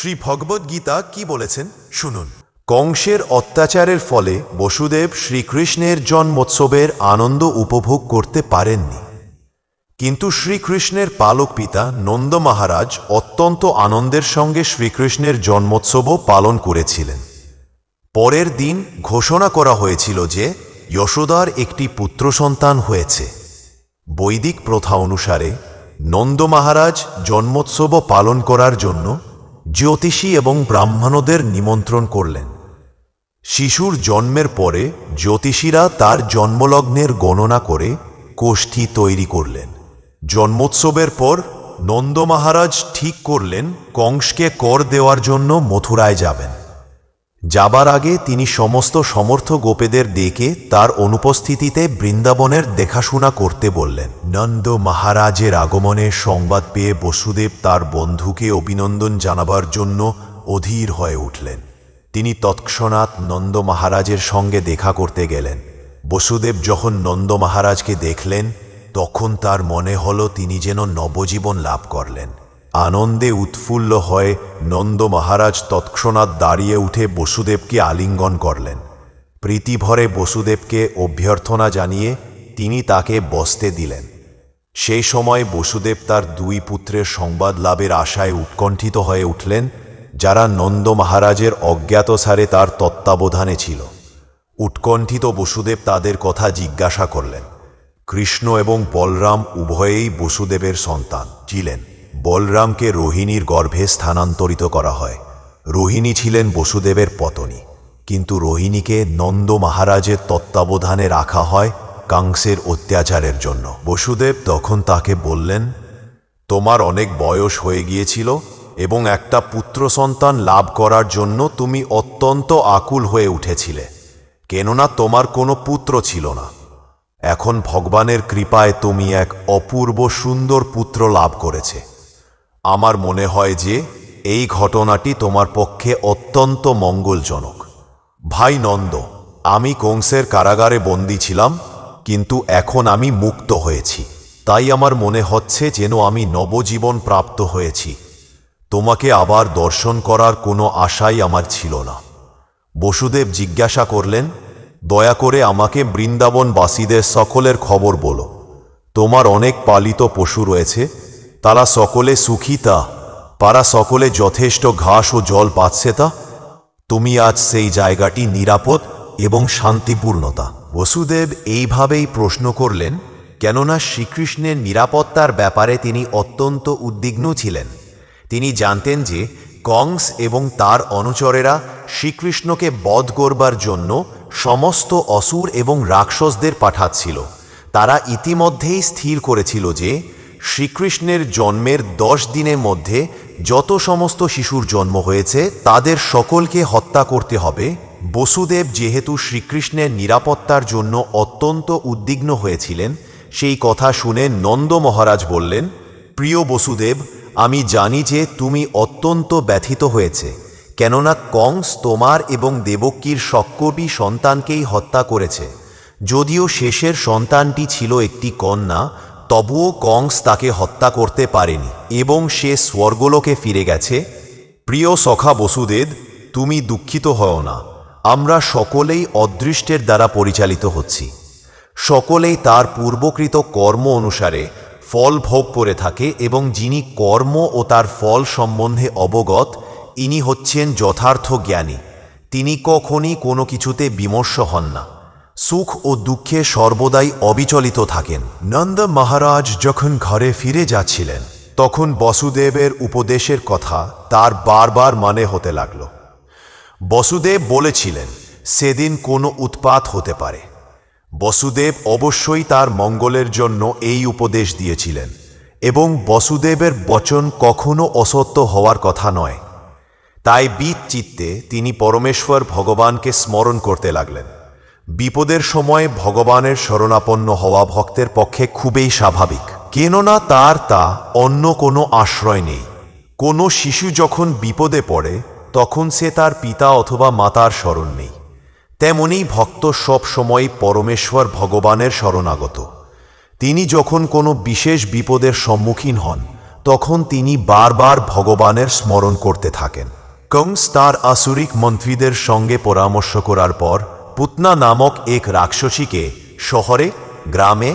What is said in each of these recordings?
শ্রী ভগবদ্গীতা কি বলেছেন শুনুন। কংসের অত্যাচারের ফলে বসুদেব শ্রীকৃষ্ণের জন্মোৎসবের আনন্দ উপভোগ করতে পারেননি, কিন্তু শ্রীকৃষ্ণের পালক পিতা নন্দ মহারাজ অত্যন্ত আনন্দের সঙ্গে শ্রীকৃষ্ণের জন্মোৎসবও পালন করেছিলেন। পরের দিন ঘোষণা করা হয়েছিল যে যশোদার একটি পুত্র সন্তান হয়েছে। বৈদিক প্রথা অনুসারে নন্দ মহারাজ জন্মোৎসব পালন করার জন্য জ্যোতিষী এবং ব্রাহ্মণদের নিমন্ত্রণ করলেন। শিশুর জন্মের পরে জ্যোতিষীরা তার জন্মলগ্নের গণনা করে কোষ্ঠী তৈরি করলেন। জন্মোৎসবের পর নন্দ মহারাজ ঠিক করলেন কংসকে কর দেওয়ার জন্য মথুরায় যাবেন। যাবার আগে তিনি সমস্ত সমর্থ গোপেদের ডেকে তার অনুপস্থিতিতে বৃন্দাবনের দেখাশোনা করতে বললেন। নন্দ মহারাজের আগমনের সংবাদ পেয়ে বসুদেব তার বন্ধুকে অভিনন্দন জানাবার জন্য অধীর হয়ে উঠলেন। তিনি তৎক্ষণাৎ নন্দ মহারাজের সঙ্গে দেখা করতে গেলেন। বসুদেব যখন নন্দ মহারাজকে দেখলেন তখন তার মনে হল তিনি যেন নবজীবন লাভ করলেন। আনন্দে উৎফুল্ল হয়ে নন্দ মহারাজ তৎক্ষণাৎ দাঁড়িয়ে উঠে বসুদেবকে আলিঙ্গন করলেন। প্রীতিভরে বসুদেবকে অভ্যর্থনা জানিয়ে তিনি তাকে বসতে দিলেন। সেই সময় বসুদেব তার দুই পুত্রের সংবাদ লাভের আশায় উৎকণ্ঠিত হয়ে উঠলেন, যারা নন্দ মহারাজের অজ্ঞাতসারে তার তত্ত্বাবধানে ছিল। উৎকণ্ঠিত বসুদেব তাদের কথা জিজ্ঞাসা করলেন। কৃষ্ণ এবং বলরাম উভয়েই বসুদেবের সন্তান ছিলেন। বলরামকে রোহিণীর গর্ভে স্থানান্তরিত করা হয়। রোহিণী ছিলেন বসুদেবের পত্নী, কিন্তু রোহিণীকে নন্দ মহারাজের তত্ত্বাবধানে রাখা হয় কংসের অত্যাচারের জন্য। বসুদেব তখন তাকে বললেন, তোমার অনেক বয়স হয়ে গিয়েছিল এবং একটা পুত্র সন্তান লাভ করার জন্য তুমি অত্যন্ত আকুল হয়ে উঠেছিলে, কেননা তোমার কোনো পুত্র ছিল না। এখন ভগবানের কৃপায় তুমি এক অপূর্ব সুন্দর পুত্র লাভ করেছে। আমার মনে হয় যে এই ঘটনাটি তোমার পক্ষে অত্যন্ত মঙ্গলজনক। ভাই নন্দ, আমি কংসের কারাগারে বন্দী ছিলাম, কিন্তু এখন আমি মুক্ত হয়েছি। তাই আমার মনে হচ্ছে যেন আমি নবজীবন প্রাপ্ত হয়েছি। তোমাকে আবার দর্শন করার কোনো আশাই আমার ছিল না। বসুদেব জিজ্ঞাসা করলেন, দয়া করে আমাকে বৃন্দাবনবাসীদের সকলের খবর বলো। তোমার অনেক পালিত পশু রয়েছে, তারা সকলে সুখী তা? পারা সকলে যথেষ্ট ঘাস ও জল পাচ্ছে তা? তুমি আজ সেই জায়গাটি নিরাপদ এবং শান্তিপূর্ণতা? বসুদেব এইভাবেই প্রশ্ন করলেন, কেননা শ্রীকৃষ্ণের নিরাপত্তার ব্যাপারে তিনি অত্যন্ত উদ্বিগ্ন ছিলেন। তিনি জানতেন যে কংস এবং তার অনুচরেরা শ্রীকৃষ্ণকে বধ করবার জন্য সমস্ত অসুর এবং রাক্ষসদের পাঠাচ্ছিল। তারা ইতিমধ্যেই স্থির করেছিল যে শ্রীকৃষ্ণের জন্মের 10 দিনের মধ্যে যত সমস্ত শিশুর জন্ম হয়েছে তাদের সকলকে হত্যা করতে হবে। বসুদেব যেহেতু শ্রীকৃষ্ণের নিরাপত্তার জন্য অত্যন্ত উদ্বিগ্ন হয়েছিলেন, সেই কথা শুনে নন্দ মহারাজ বললেন, প্রিয় বসুদেব, আমি জানি যে তুমি অত্যন্ত ব্যথিত হয়েছে, কেননা কংস তোমার এবং দেবকীর সকলই সন্তানকেই হত্যা করেছে। যদিও শেষের সন্তানটি ছিল একটি কন্যা, তবুও কংস তাকে হত্যা করতে পারেনি এবং সে স্বর্গলোকে ফিরে গেছে। প্রিয় সখা বসুদেব, তুমি দুঃখিত হও না। আমরা সকলেই অদৃষ্টের দ্বারা পরিচালিত হচ্ছি। সকলেই তার পূর্বকৃত কর্ম অনুসারে ফল ভোগ করে থাকে এবং যিনি কর্ম ও তার ফল সম্বন্ধে অবগত, ইনি হচ্ছেন যথার্থ জ্ঞানী। তিনি কখনই কোনো কিছুতে বিমর্ষ হন না, সুখ ও দুঃখে সর্বদাই অবিচলিত থাকেন। নন্দ মহারাজ যখন ঘরে ফিরে যাচ্ছিলেন তখন বসুদেবের উপদেশের কথা তার বারবার মনে হতে লাগল। বসুদেব বলেছিলেন সেদিন কোনো উৎপাত হতে পারে। বসুদেব অবশ্যই তার মঙ্গলের জন্য এই উপদেশ দিয়েছিলেন এবং বসুদেবের বচন কখনো অসত্য হওয়ার কথা নয়। তাই চিত্তে তিনি পরমেশ্বর ভগবানকে স্মরণ করতে লাগলেন। বিপদের সময় ভগবানের শরণাপন্ন হওয়া ভক্তের পক্ষে খুবই স্বাভাবিক, কেননা তার তা অন্য কোনো আশ্রয় নেই। কোনো শিশু যখন বিপদে পড়ে তখন সে তার পিতা অথবা মাতার শরণ নেই, তেমনি ভক্ত সব সময় পরমেশ্বর ভগবানের শরণাগত। তিনি যখন কোনো বিশেষ বিপদের সম্মুখীন হন তখন তিনি বারবার ভগবানের স্মরণ করতে থাকেন। কংস তার আসুরিক মন্ত্রীদের সঙ্গে পরামর্শ করার পর পুতনা নামক এক রাক্ষসীকে শহরে, গ্রামে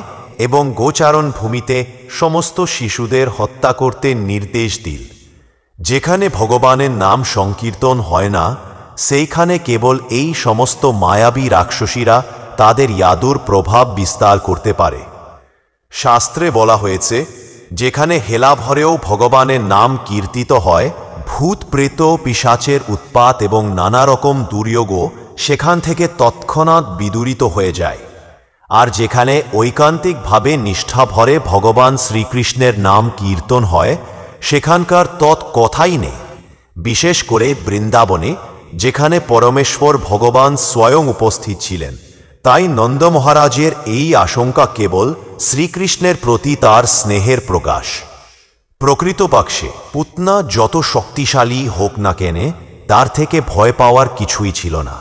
এবং গোচারণ ভূমিতে সমস্ত শিশুদের হত্যা করতে নির্দেশ দিল। যেখানে ভগবানের নাম সংকীর্তন হয় না, সেইখানে কেবল এই সমস্ত মায়াবী রাক্ষসীরা তাদের ইয়াদুর প্রভাব বিস্তার করতে পারে। শাস্ত্রে বলা হয়েছে, যেখানে হেলাভরেও ভগবানের নাম কীর্তিত হয়, ভূত প্রেত পিশাচের উৎপাত এবং নানা রকম দুর্যোগও সেখান থেকে তৎক্ষণাৎ বিদূরিত হয়ে যায়। আর যেখানে ঐকান্তিকভাবে নিষ্ঠাভরে ভগবান শ্রীকৃষ্ণের নাম কীর্তন হয়, সেখানকার কথাই নেই। বিশেষ করে বৃন্দাবনে, যেখানে পরমেশ্বর ভগবান স্বয়ং উপস্থিত ছিলেন। তাই নন্দ মহারাজের এই আশঙ্কা কেবল শ্রীকৃষ্ণের প্রতি তার স্নেহের প্রকাশ। প্রকৃতপক্ষে পুতনা যত শক্তিশালী হোক না কেন, তার থেকে ভয় পাওয়ার কিছুই ছিল না।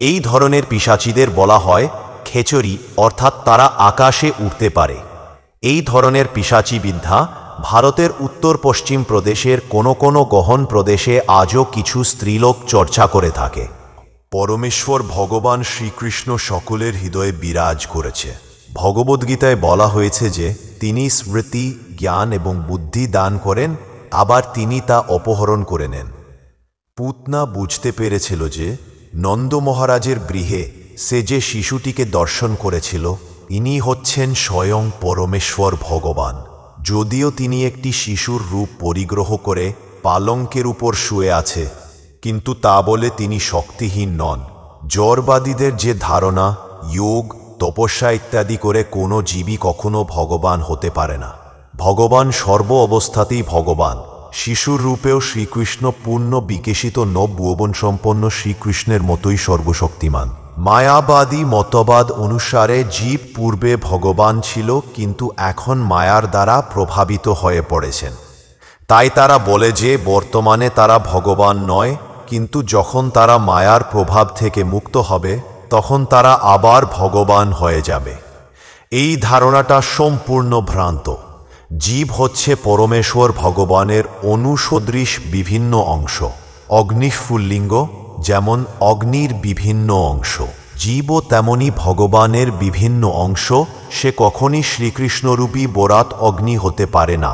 এই ধরনের পিশাচীদের বলা হয় খেচরি, অর্থাৎ তারা আকাশে উঠতে পারে। এই ধরনের পিশাচী বিদ্যা ভারতের উত্তর পশ্চিম প্রদেশের কোনো গহন প্রদেশে আজও কিছু স্ত্রীলোক চর্চা করে থাকে। পরমেশ্বর ভগবান শ্রীকৃষ্ণ সকলের হৃদয়ে বিরাজ করেছে। ভগবদ্গীতায় বলা হয়েছে যে তিনি স্মৃতি, জ্ঞান এবং বুদ্ধি দান করেন, আবার তিনি তা অপহরণ করে নেন। পুতনা বুঝতে পেরেছিল যে নন্দ মহারাজের গৃহে সে যে শিশুটিকে দর্শন করেছিল, ইনি হচ্ছেন স্বয়ং পরমেশ্বর ভগবান। যদিও তিনি একটি শিশুর রূপ পরিগ্রহ করে পালঙ্কের উপর শুয়ে আছে, কিন্তু তা বলে তিনি শক্তিহীন নন। জড়বাদীদের যে ধারণা, যোগ, তপস্যা ইত্যাদি করে কোনো জীবই কখনো ভগবান হতে পারে না। ভগবান সর্ব অবস্থাতেই ভগবান। শিশুর রূপেও শ্রীকৃষ্ণ পূর্ণ বিকশিত নব যৌবন সম্পন্ন শ্রীকৃষ্ণের মতোই সর্বশক্তিমান। মায়াবাদী মতবাদ অনুসারে জীব পূর্বে ভগবান ছিল, কিন্তু এখন মায়ার দ্বারা প্রভাবিত হয়ে পড়েছেন। তাই তারা বলে যে বর্তমানে তারা ভগবান নয়, কিন্তু যখন তারা মায়ার প্রভাব থেকে মুক্ত হবে, তখন তারা আবার ভগবান হয়ে যাবে। এই ধারণাটা সম্পূর্ণ ভ্রান্ত। জীব হচ্ছে পরমেশ্বর ভগবানের অনুসদৃশ বিভিন্ন অংশ। অগ্নিফুল্লিঙ্গ যেমন অগ্নির বিভিন্ন অংশ, জীবও তেমনি ভগবানের বিভিন্ন অংশ। সে কখনই শ্রীকৃষ্ণরূপী বরাত অগ্নি হতে পারে না।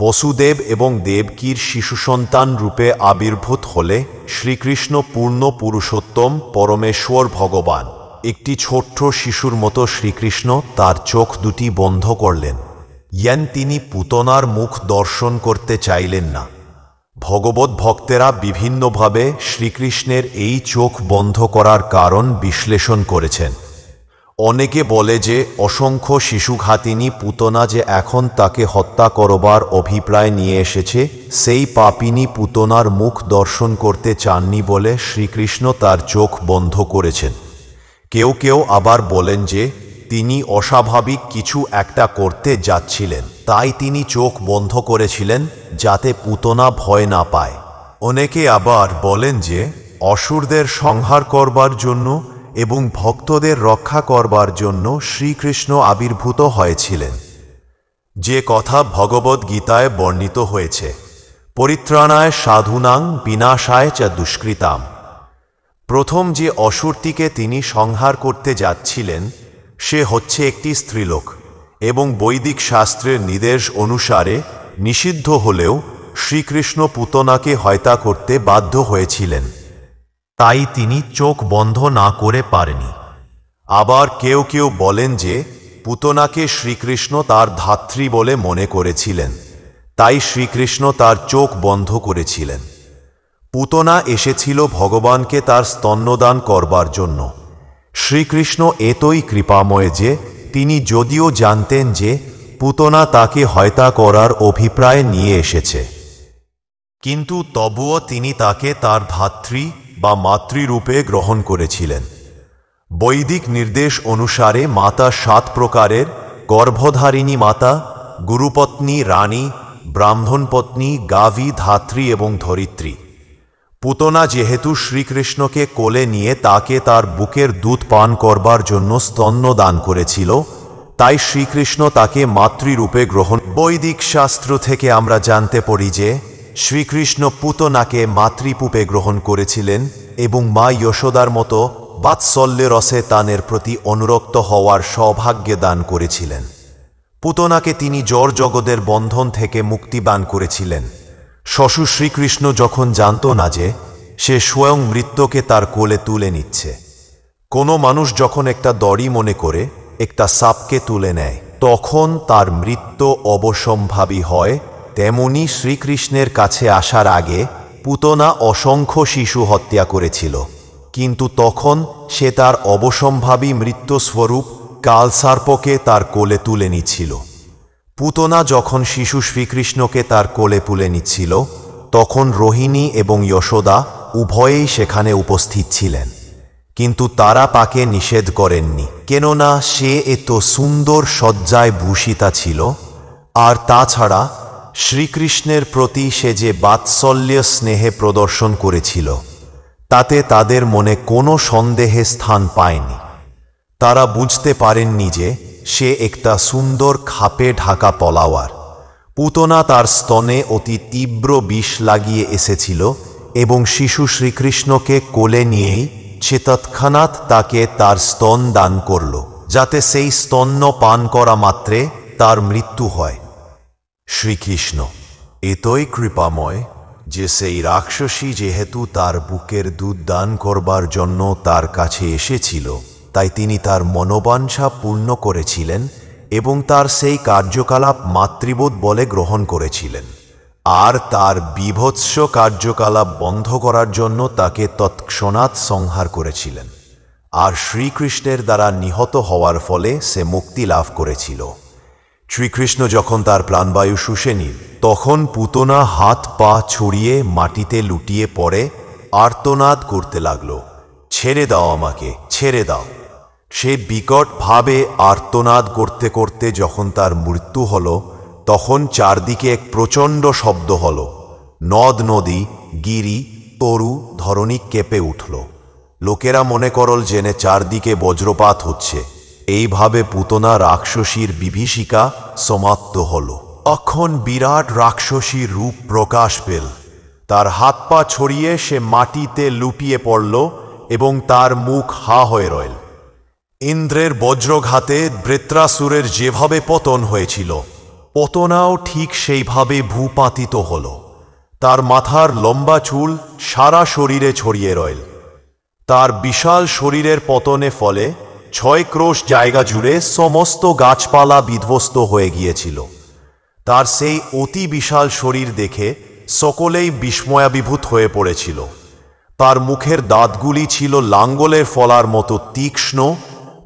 বসুদেব এবং দেবকীর শিশু সন্তান রূপে আবির্ভূত হলে শ্রীকৃষ্ণ পূর্ণ পুরুষোত্তম পরমেশ্বর ভগবান। একটি ছোট্ট শিশুর মতো শ্রীকৃষ্ণ তার চোখ দুটি বন্ধ করলেন, তিনি পুতনার মুখ দর্শন করতে চাইলেন না। ভগবত ভক্তেরা বিভিন্নভাবে শ্রীকৃষ্ণের এই চোখ বন্ধ করার কারণ বিশ্লেষণ করেছেন। অনেকে বলে যে অসংখ্য শিশুঘাতিনী পুতনা যে এখন তাকে হত্যা করবার অভিপ্রায় নিয়ে এসেছে, সেই পাপিনী পুতনার মুখ দর্শন করতে চাননি বলে শ্রীকৃষ্ণ তার চোখ বন্ধ করেছেন। কেউ কেউ আবার বলেন যে তিনি অস্বাভাবিক কিছু একটা করতে যাচ্ছিলেন, তাই তিনি চোখ বন্ধ করেছিলেন যাতে পুতনা ভয় না পায়। অনেকে আবার বলেন যে অসুরদের সংহার করবার জন্য এবং ভক্তদের রক্ষা করবার জন্য শ্রীকৃষ্ণ আবির্ভূত হয়েছিলেন। যে কথা ভগবদ গীতায় বর্ণিত হয়েছে, পরিত্রাণায় সাধুনাং বিনাশায় চ দুষ্কৃতাম। প্রথম যে অসুরটিকে তিনি সংহার করতে যাচ্ছিলেন, সে হচ্ছে একটি স্ত্রীলোক এবং বৈদিক শাস্ত্রের নির্দেশ অনুসারে নিষিদ্ধ হলেও শ্রীকৃষ্ণ পুতনাকে হত্যা করতে বাধ্য হয়েছিলেন, তাই তিনি চোখ বন্ধ না করে পারেনি। আবার কেউ কেউ বলেন যে পুতনাকে শ্রীকৃষ্ণ তার ধাত্রী বলে মনে করেছিলেন, তাই শ্রীকৃষ্ণ তার চোখ বন্ধ করেছিলেন। পুতনা এসেছিল ভগবানকে তার স্তন্যদান করবার জন্য। শ্রীকৃষ্ণ এতই কৃপাময় যে তিনি যদিও জানতেন যে পুতনা তাকে হত্যা করার অভিপ্রায় নিয়ে এসেছে, কিন্তু তবুও তিনি তাকে তার ধাত্রী বা মাতৃরূপে গ্রহণ করেছিলেন। বৈদিক নির্দেশ অনুসারে মাতা 7 প্রকারের: গর্ভধারিণী মাতা, গুরুপত্নী, রানী, ব্রাহ্মণপত্নী, গাভী, ধাত্রী এবং ধরিত্রী। পুতনা যেহেতু শ্রীকৃষ্ণকে কোলে নিয়ে তাকে তার বুকের দুধ পান করবার জন্য স্তন্য দান করেছিল, তাই শ্রীকৃষ্ণ তাকে মাতৃরূপে গ্রহণ। বৈদিক শাস্ত্র থেকে আমরা জানতে পারি যে শ্রীকৃষ্ণ পুতনাকে মাতৃরূপে গ্রহণ করেছিলেন এবং মা যশোদার মতো বাৎসল্য রসে তানের প্রতি অনুরক্ত হওয়ার সৌভাগ্য দান করেছিলেন। পুতনাকে তিনি জড় জগতের বন্ধন থেকে মুক্তিদান করেছিলেন। শ্বশুর শ্রীকৃষ্ণ যখন জানত না যে সে স্বয়ং মৃত্যুকে তার কোলে তুলে নিচ্ছে। কোনো মানুষ যখন একটা দড়ি মনে করে একটা সাপকে তুলে নেয় তখন তার মৃত্যু অবশ্যম্ভাবী হয়, তেমনি শ্রীকৃষ্ণের কাছে আসার আগে পুতনা অসংখ্য শিশু হত্যা করেছিল, কিন্তু তখন সে তার অবশ্যম্ভাবী মৃত্যুস্বরূপ কালসার্পকে তার কোলে তুলে নিচ্ছিল। পুতনা যখন শিশু শ্রীকৃষ্ণকে তার কোলে তুলে নিচ্ছিল তখন রোহিণী এবং যশোদা উভয়েই সেখানে উপস্থিত ছিলেন, কিন্তু তারা তাকে নিষেধ করেননি, কেননা সে এত সুন্দর সজ্জায় ভূষিতা ছিল। আর তাছাড়া শ্রীকৃষ্ণের প্রতি সে যে বাৎসল্য স্নেহে প্রদর্শন করেছিল তাতে তাদের মনে কোনো সন্দেহে স্থান পায়নি। তারা বুঝতে পারেননি যে সে একটা সুন্দর খাপে ঢাকা তলোয়ার। পুতনা তার স্তনে অতি তীব্র বিষ লাগিয়ে এসেছিল এবং শিশু শ্রীকৃষ্ণকে কোলে নিয়েই সে তৎক্ষণাৎ তাকে তার স্তন দান করল, যাতে সেই স্তন্য পান করা মাত্রে তার মৃত্যু হয়। শ্রীকৃষ্ণ এতই কৃপাময় যে সেই রাক্ষসী যেহেতু তার বুকের দুধ দান করবার জন্য তার কাছে এসেছিল, তাই তিনি তার মনোবাঞ্ছা পূর্ণ করেছিলেন এবং তার সেই কার্যকলাপ মাতৃবোধ বলে গ্রহণ করেছিলেন। আর তার বীভৎস কার্যকলাপ বন্ধ করার জন্য তাকে তৎক্ষণাৎ সংহার করেছিলেন। আর শ্রীকৃষ্ণের দ্বারা নিহত হওয়ার ফলে সে মুক্তি লাভ করেছিল। শ্রীকৃষ্ণ যখন তার প্রাণবায়ু শুষে নিল তখন পুতনা হাত পা ছড়িয়ে মাটিতে লুটিয়ে পড়ে আর্তনাদ করতে লাগল, ছেড়ে দাও আমাকে, ছেড়ে দাও। সে বিকটভাবে আর্তনাদ করতে করতে যখন তার মৃত্যু হল তখন চারদিকে এক প্রচণ্ড শব্দ হল। নদ নদী গিরি তরু ধরণী কেঁপে উঠল। লোকেরা মনে করল জেনে চারদিকে বজ্রপাত হচ্ছে। এইভাবে পুতনা রাক্ষসীর বিভীষিকা সমাপ্ত হল। তখন বিরাট রাক্ষসী রূপ প্রকাশ পেল। তার হাত পা ছড়িয়ে সে মাটিতে লুটিয়ে পড়ল এবং তার মুখ হা হয়ে রইল। ইন্দ্রের বজ্রঘাতে বৃত্রাসুরের যেভাবে পতন হয়েছিল, পতনাও ঠিক সেইভাবে ভূপাতিত হল। তার মাথার লম্বা চুল সারা শরীরে ছড়িয়ে রইল। তার বিশাল শরীরের পতনে ফলে 6 ক্রোশ জায়গা জুড়ে সমস্ত গাছপালা বিধ্বস্ত হয়ে গিয়েছিল। তার সেই অতি বিশাল শরীর দেখে সকলেই বিস্ময়াভিভূত হয়ে পড়েছিল। তার মুখের দাঁতগুলি ছিল লাঙ্গলের ফলার মতো তীক্ষ্ণ,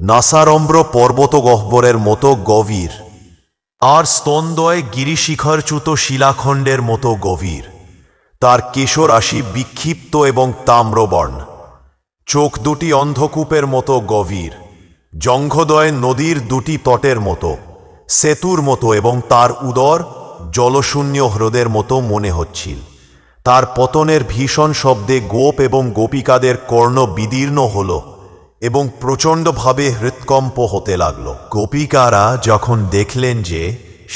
নাসারম্ভ্র পর্বত গহ্বরের মতো গভীর, আর স্তনদ্বয় গিরিশিখরচ্যুত শিলাখণ্ডের মতো গভীর। তার কেশরাশি বিক্ষিপ্ত এবং তাম্রবর্ণ, চোখ দুটি অন্ধকূপের মতো গভীর, জঙ্ঘদয় নদীর দুটি তটের মতো, সেতুর মতো, এবং তার উদর জলশূন্য হ্রদের মতো মনে হচ্ছিল। তার পতনের ভীষণ শব্দে গোপ এবং গোপিকাদের কর্ণ বিদীর্ণ হল এবং প্রচণ্ডভাবে হৃৎকম্প হতে লাগল। গোপিকারা যখন দেখলেন যে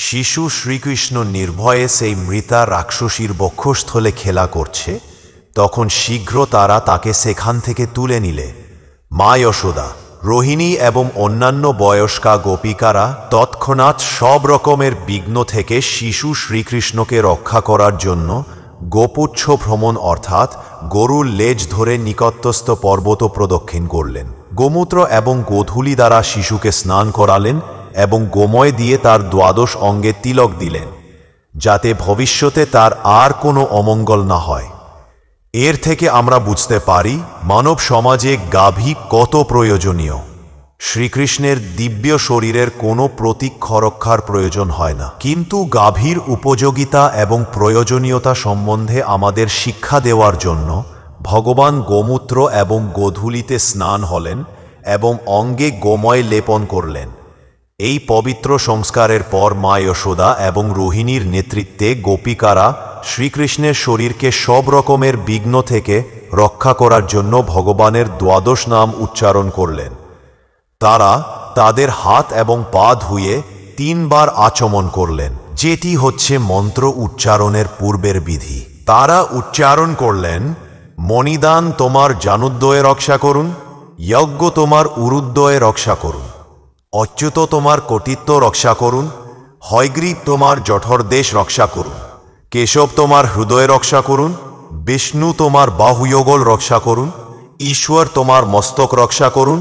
শিশু শ্রীকৃষ্ণ নির্ভয়ে সেই মৃতা রাক্ষসীর বক্ষস্থলে খেলা করছে, তখন শীঘ্র তারা তাকে সেখান থেকে তুলে নিলে। মা যশোদা, রোহিণী এবং অন্যান্য বয়স্কা গোপিকারা তৎক্ষণাৎ সব রকমের বিঘ্ন থেকে শিশু শ্রীকৃষ্ণকে রক্ষা করার জন্য গোপুচ্ছ ভ্রমণ অর্থাৎ গরুর লেজ ধরে নিকটস্থ পর্বত প্রদক্ষিণ করলেন। গোমূত্র এবং গোধূলি দ্বারা শিশুকে স্নান করালেন এবং গোময় দিয়ে তার দ্বাদশ অঙ্গে তিলক দিলেন, যাতে ভবিষ্যতে তার আর কোনো অমঙ্গল না হয়। এর থেকে আমরা বুঝতে পারি মানব সমাজে গাভী কত প্রয়োজনীয়। শ্রীকৃষ্ণের দিব্য শরীরের কোনো প্রতীক রক্ষার প্রয়োজন হয় না, কিন্তু গাভীর উপযোগিতা এবং প্রয়োজনীয়তা সম্বন্ধে আমাদের শিক্ষা দেওয়ার জন্য ভগবান গোমূত্র এবং গোধূলিতে স্নান হলেন এবং অঙ্গে গোময় লেপন করলেন। এই পবিত্র সংস্কারের পর মা যশোদা এবং রোহিণীর নেতৃত্বে গোপিকারা শ্রীকৃষ্ণের শরীরকে সব রকমের বিঘ্ন থেকে রক্ষা করার জন্য ভগবানের দ্বাদশ নাম উচ্চারণ করলেন। তারা তাদের হাত এবং পা ধুয়ে 3 বার আচমন করলেন, যেটি হচ্ছে মন্ত্র উচ্চারণের পূর্বের বিধি। তারা উচ্চারণ করলেন, মণিদান তোমার জানুদ্বয়ে রক্ষা করুন, যজ্ঞ তোমার উরুদ্বয়ে রক্ষা করুন, অচ্যুত তোমার কটিত্ব রক্ষা করুন, হয়গ্রীব তোমার জঠর দেশ রক্ষা করুন, কেশব তোমার হৃদয় রক্ষা করুন, বিষ্ণু তোমার বাহুযুগল রক্ষা করুন, ঈশ্বর তোমার মস্তক রক্ষা করুন,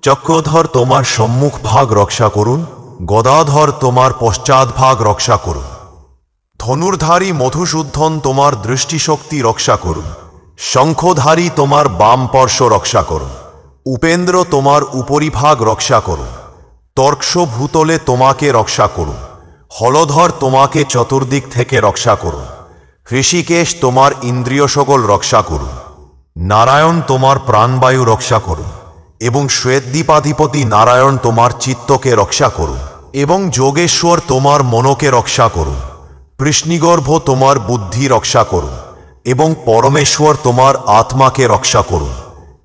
চক্রধর তোমার সম্মুখ ভাগ রক্ষা করুন, গদাধর তোমার পশ্চাৎ ভাগ রক্ষা করুন, ধনুর্ধারী মধুসূদন তোমার দৃষ্টিশক্তি রক্ষা করুন, শঙ্খধারী তোমার বাম পার্শ্ব রক্ষা করুন, উপেন্দ্র তোমার উপরিভাগ রক্ষা করুন, তর্কশ ভূতলে তোমাকে রক্ষা করুন, হলধর তোমাকে চতুর্দিক থেকে রক্ষা করুন, ঋষিকেশ তোমার ইন্দ্রিয় সকল রক্ষা করুন, নারায়ণ তোমার প্রাণবায়ু রক্ষা করুন, এবং শ্বেতদ্বীপাধিপতি নারায়ণ তোমার চিত্তকে রক্ষা করুন, এবং যোগেশ্বর তোমার মনকে রক্ষা করুন, কৃষ্ণিগর্ভ তোমার বুদ্ধি রক্ষা করুন, এবং পরমেশ্বর তোমার আত্মাকে রক্ষা করুন,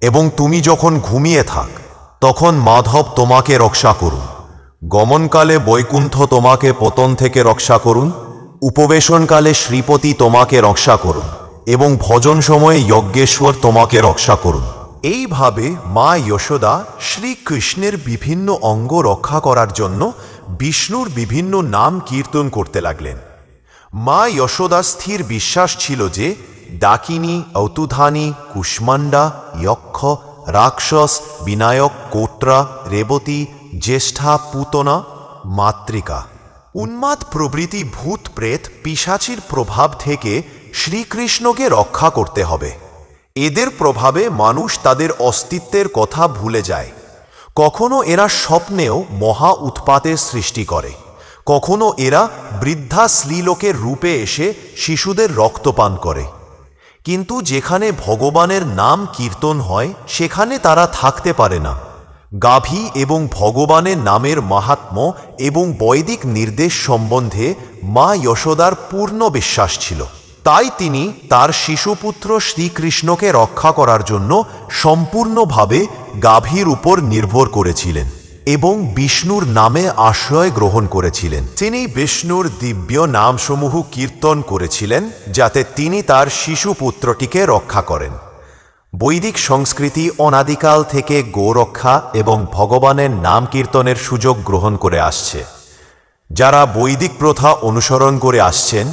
এবং তুমি যখন ঘুমিয়ে থাক তখন মাধব তোমাকে রক্ষা করুন, গমনকালে বৈকুণ্ঠ তোমাকে পতন থেকে রক্ষা করুন, উপবেশনকালে শ্রীপতি তোমাকে রক্ষা করুন, এবং ভজন সময়ে যজ্ঞেশ্বর তোমাকে রক্ষা করুন। এইভাবে মা যশোদা শ্রীকৃষ্ণের বিভিন্ন অঙ্গ রক্ষা করার জন্য বিষ্ণুর বিভিন্ন নাম কীর্তন করতে লাগলেন। মা যশোদা স্থির বিশ্বাস ছিল যে ডাকিনী, ঔতুধানী, কুষ্মাণ্ডা, যক্ষ, রাক্ষস, বিনায়ক, কোট্রা, রেবতী, জ্যেষ্ঠা, পুতনা, মাতৃকা, উন্মাদ প্রভৃতি ভূত প্রেত পিশাচীর প্রভাব থেকে শ্রীকৃষ্ণকে রক্ষা করতে হবে। এদের প্রভাবে মানুষ তাদের অস্তিত্বের কথা ভুলে যায়। কখনো এরা স্বপ্নেও মহা উৎপাতের সৃষ্টি করে, কখনো এরা বৃদ্ধা শ্লীলোকের রূপে এসে শিশুদের রক্তপান করে। কিন্তু যেখানে ভগবানের নাম কীর্তন হয় সেখানে তারা থাকতে পারে না। গাভী এবং ভগবানের নামের মাহাত্ম্য এবং বৈদিক নির্দেশ সম্বন্ধে মা যশোদার পূর্ণ বিশ্বাস ছিল। তাই তিনি তার শিশুপুত্র শ্রীকৃষ্ণকে রক্ষা করার জন্য সম্পূর্ণভাবে গাভীর উপর নির্ভর করেছিলেন এবং বিষ্ণুর নামে আশ্রয় গ্রহণ করেছিলেন। তিনি বিষ্ণুর দিব্য নামসমূহ কীর্তন করেছিলেন যাতে তিনি তার শিশুপুত্রটিকে রক্ষা করেন। বৈদিক সংস্কৃতি অনাদিকাল থেকে গোরক্ষা এবং ভগবানের নাম কীর্তনের সুযোগ গ্রহণ করে আসছে। যারা বৈদিক প্রথা অনুসরণ করে আসছেন,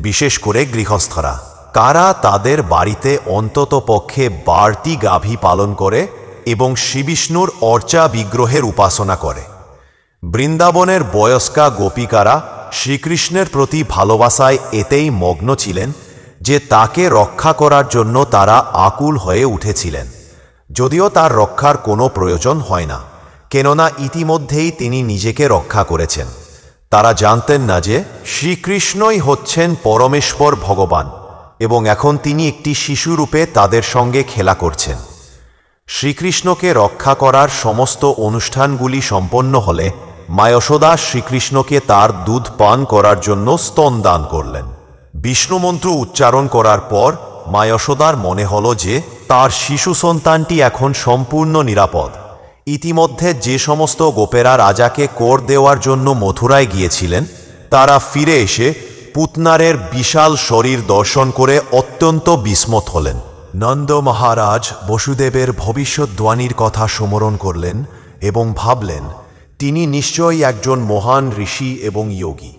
বিশেষ করে গৃহস্থরা, কারা তাদের বাড়িতে অন্তত পক্ষে 12টি গাভী পালন করে এবং শ্রীবিষ্ণুর অর্চা বিগ্রহের উপাসনা করে। বৃন্দাবনের বয়স্কা গোপিকারা শ্রীকৃষ্ণের প্রতি ভালোবাসায় এতেই মগ্ন ছিলেন যে তাকে রক্ষা করার জন্য তারা আকুল হয়ে উঠেছিলেন, যদিও তার রক্ষার কোনো প্রয়োজন হয় না, কেননা ইতিমধ্যেই তিনি নিজেকে রক্ষা করেছেন। তারা জানতেন না যে শ্রীকৃষ্ণই হচ্ছেন পরমেশ্বর ভগবান এবং এখন তিনি একটি শিশুরূপে তাদের সঙ্গে খেলা করছেন। শ্রীকৃষ্ণকে রক্ষা করার সমস্ত অনুষ্ঠানগুলি সম্পন্ন হলে মা যশোদা শ্রীকৃষ্ণকে তার দুধ পান করার জন্য স্তন দান করলেন। বিষ্ণুমন্ত্র উচ্চারণ করার পর মা যশোদার মনে হল যে তার শিশু সন্তানটি এখন সম্পূর্ণ নিরাপদ। ইতিমধ্যে যে সমস্ত গোপেরা রাজাকে কর দেওয়ার জন্য মথুরায় গিয়েছিলেন, তারা ফিরে এসে পুতনারের বিশাল শরীর দর্শন করে অত্যন্ত বিস্মত হলেন। নন্দ মহারাজ বসুদেবের ভবিষ্যদ্বাণীর কথা স্মরণ করলেন এবং ভাবলেন তিনি নিশ্চয়ই একজন মহান ঋষি এবং যোগী।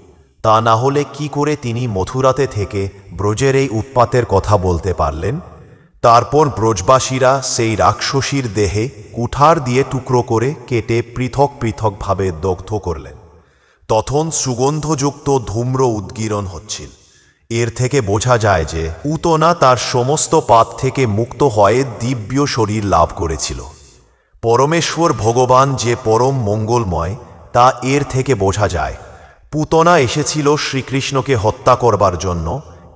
তা না হলে কি করে তিনি মথুরাতে থেকে ব্রজের এই উৎপাতের কথা বলতে পারলেন? তারপর ব্রজবাসীরা সেই রাক্ষসীর দেহে কুঠার দিয়ে টুকরো করে কেটে পৃথক পৃথকভাবে দগ্ধ করলেন। তখন সুগন্ধযুক্ত ধূম্র উদ্গীরণ হচ্ছিল। এর থেকে বোঝা যায় যে পুতনা তার সমস্ত পাপ থেকে মুক্ত হয়ে দিব্য শরীর লাভ করেছিল। পরমেশ্বর ভগবান যে পরম মঙ্গলময় তা এর থেকে বোঝা যায়। পুতনা এসেছিল শ্রীকৃষ্ণকে হত্যা করবার জন্য,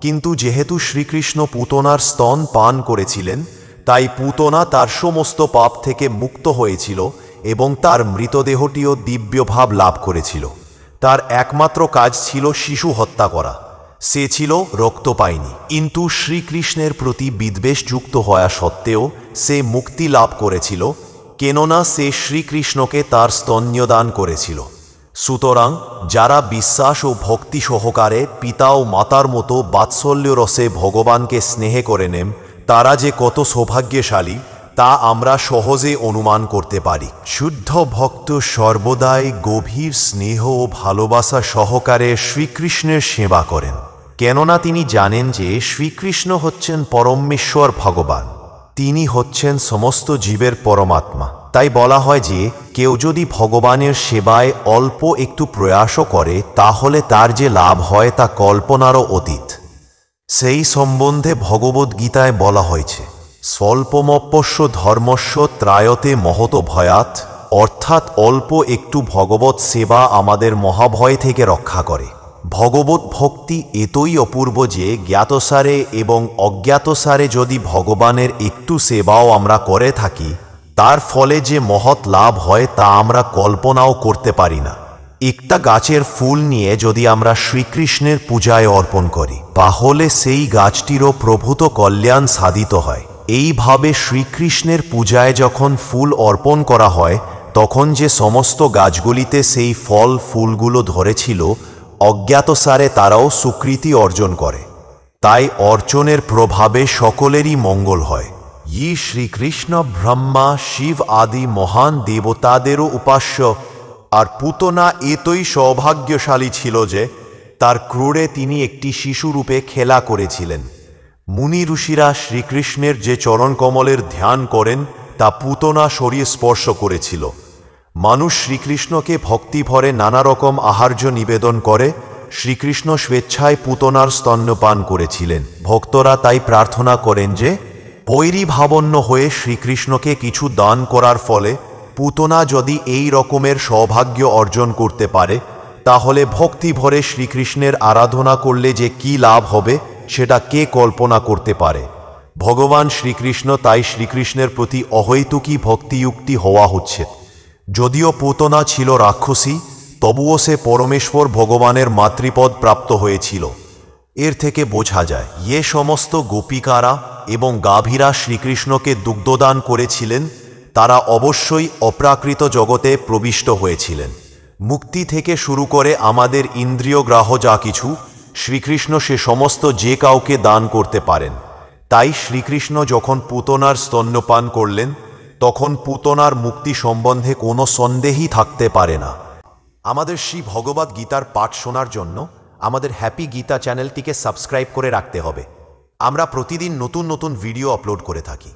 কিন্তু যেহেতু শ্রীকৃষ্ণ পুতনার স্তন পান করেছিলেন তাই পুতনা তার সমস্ত পাপ থেকে মুক্ত হয়েছিল এবং তার মৃতদেহটিও দিব্যভাব লাভ করেছিল। তার একমাত্র কাজ ছিল শিশু হত্যা করা। সে ছিল রক্ত পায়নি, কিন্তু শ্রীকৃষ্ণের প্রতি বিদ্বেষ যুক্ত হওয়া সত্ত্বেও সে মুক্তি লাভ করেছিল, কেননা সে শ্রীকৃষ্ণকে তার স্তন্যদান করেছিল। সুতরাং যারা বিশ্বাস ও ভক্তি সহকারে পিতা ও মাতার মতো বাৎসল্য রসে ভগবানকে স্নেহে করে নেন, তারা যে কত সৌভাগ্যশালী তা আমরা সহজে অনুমান করতে পারি। শুদ্ধ ভক্ত সর্বদাই গভীর স্নেহ ও ভালোবাসা সহকারে শ্রীকৃষ্ণের সেবা করেন, কেননা তিনি জানেন যে শ্রীকৃষ্ণ হচ্ছেন পরমেশ্বর ভগবান, তিনি হচ্ছেন সমস্ত জীবের পরমাত্মা। তাই বলা হয় যে কেউ যদি ভগবানের সেবায় অল্প একটু প্রয়াসও করে তাহলে তার যে লাভ হয় তা কল্পনারও অতীত। সেই সম্বন্ধে ভগবদ্গীতায় বলা হয়েছে, স্বল্পমপ্যস্য ধর্মস্য ত্রায়তে মহত ভয়াৎ, অর্থাৎ অল্প একটু ভগবৎ সেবা আমাদের মহাভয় থেকে রক্ষা করে। ভগবত ভক্তি এতই অপূর্ব যে জ্ঞাতসারে এবং অজ্ঞাতসারে যদি ভগবানের একটু সেবাও আমরা করে থাকি, তার ফলে যে মহৎ লাভ হয় তা আমরা কল্পনাও করতে পারি না। একটা গাছের ফুল নিয়ে যদি আমরা শ্রীকৃষ্ণের পূজায় অর্পণ করি তাহলে সেই গাছটিরও প্রভূত কল্যাণ সাধিত হয়। এইভাবে শ্রীকৃষ্ণের পূজায় যখন ফুল অর্পণ করা হয় তখন যে সমস্ত গাছগুলিতে সেই ফল ফুলগুলো ধরেছিল, অজ্ঞাতসারে তারাও সুকৃতি অর্জন করে। তাই অর্চনের প্রভাবে সকলেরই মঙ্গল হয়। ই শ্রীকৃষ্ণ ব্রহ্মা শিব আদি মহান দেবতাদেরও উপাস্য। আর পুতনা এতই সৌভাগ্যশালী ছিল যে তার ক্রোড়ে তিনি একটি শিশুরূপে খেলা করেছিলেন। মুনি ঋষিরা শ্রীকৃষ্ণের যে চরণকমলের ধ্যান করেন তা পুতনা শরীর স্পর্শ করেছিল। মানুষ শ্রীকৃষ্ণকে ভক্তিভরে নানা রকম আহার্য নিবেদন করে, শ্রীকৃষ্ণ স্বেচ্ছায় পুতনার স্তন্যপান করেছিলেন। ভক্তরা তাই প্রার্থনা করেন যে বৈরী ভাবন্য হয়ে শ্রীকৃষ্ণকে কিছু দান করার ফলে পুতনা যদি এই রকমের সৌভাগ্য অর্জন করতে পারে তাহলে ভক্তি ভরে শ্রীকৃষ্ণের আরাধনা করলে যে কি লাভ হবে সেটা কে কল্পনা করতে পারে। ভগবান শ্রীকৃষ্ণ তাই শ্রীকৃষ্ণের প্রতি অহৈতুকী ভক্তিযুক্তি হওয়া হচ্ছে। যদিও পুতনা ছিল রাক্ষসী, তবুও সে পরমেশ্বর ভগবানের মাতৃপদ প্রাপ্ত হয়েছিল। এর থেকে বোঝা যায় যে সমস্ত গোপিকারা এবং গাভীরা শ্রীকৃষ্ণকে দুগ্ধদান করেছিলেন তারা অবশ্যই অপ্রাকৃত জগতে প্রবিষ্ট হয়েছিলেন। মুক্তি থেকে শুরু করে আমাদের ইন্দ্রিয়গ্রাহ যা কিছু, শ্রীকৃষ্ণ সে সমস্ত যে কাউকে দান করতে পারেন। তাই শ্রীকৃষ্ণ যখন পুতনার স্তন্যপান করলেন তখন পুতনার মুক্তি সম্বন্ধে কোনো সন্দেহই থাকতে পারে না। আমাদের শ্রী ভগবদ গীতার পাঠ শোনার জন্য আমাদের হ্যাপি গীতা চ্যানেলটিকে সাবস্ক্রাইব করে রাখতে হবে। আমরা প্রতিদিন নতুন নতুন ভিডিও আপলোড করে থাকি।